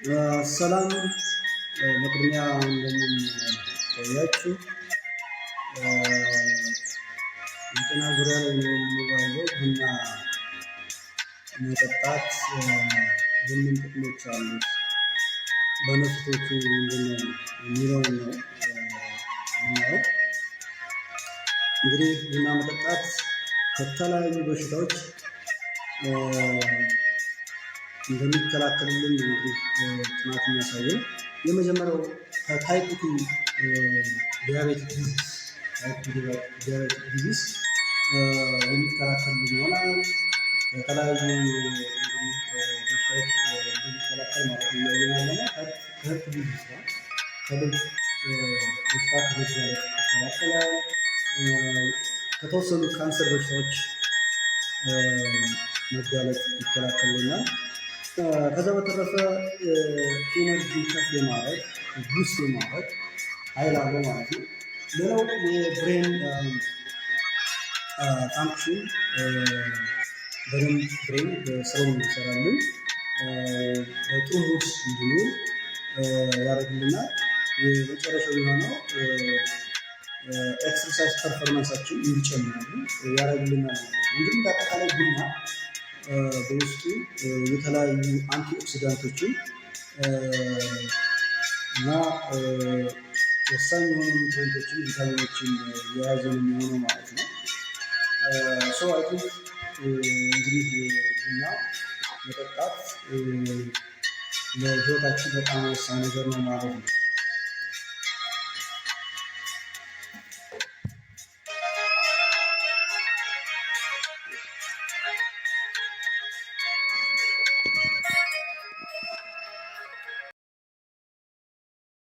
ሰላም በቅድሚያ እንደምን ቆያችሁ? የጤና ዙሪያ ላይ ነው የምንወያየው። ቡና መጠጣት ምን ጥቅሞች አሉት፣ በነፍሶቹ ምንድነው የሚለውን ነው የምናየው። እንግዲህ ቡና መጠጣት ከተለያዩ በሽታዎች እንደሚከላከልልን እንግዲህ ጥናት የሚያሳየው የመጀመሪያው ከታይፕ 2 ዲያቤቲክ ዲዚዝ የሚከላከልልን ይሆናል። ከተለያዩ በሽታዎች እንደሚከላከል ማለት ነው። ያለና ከህርት ዲዚዝ ነው። ከልብ በሽታ ከልብ ይከላከላል። ከተወሰኑ ካንሰር በሽታዎች መጋለጥ ይከላከልልናል። ከዛ በተረፈ ኢነርጂ ከፍ የማድረግ ቡስት የማድረግ ኃይል አለው ማለት ነው። ሌላው የብሬን ፋንክሽን በደንብ ብሬን በስራው እንዲሰራልን በጥሩ ሙድ እንዲውል ያደርግልናል። የመጨረሻው የሆነው ኤክሰርሳይዝ ፐርፎርማንሳችን እንዲጨምርልን ያደርግልናል። እንግዲህ በአጠቃላይ ቡና በውስጡ የተለያዩ አንቲ ኦክሲዳንቶችን እና ወሳኝ የሆኑ ኒውትሪንቶችን፣ ቪታሚኖችን የያዘ የሚሆነው ማለት ነው። ሰው አይ ቲንክ እንግዲህ ቡና መጠጣት ለህይወታችን በጣም ወሳኝ ነገር ነው ማለት ነው።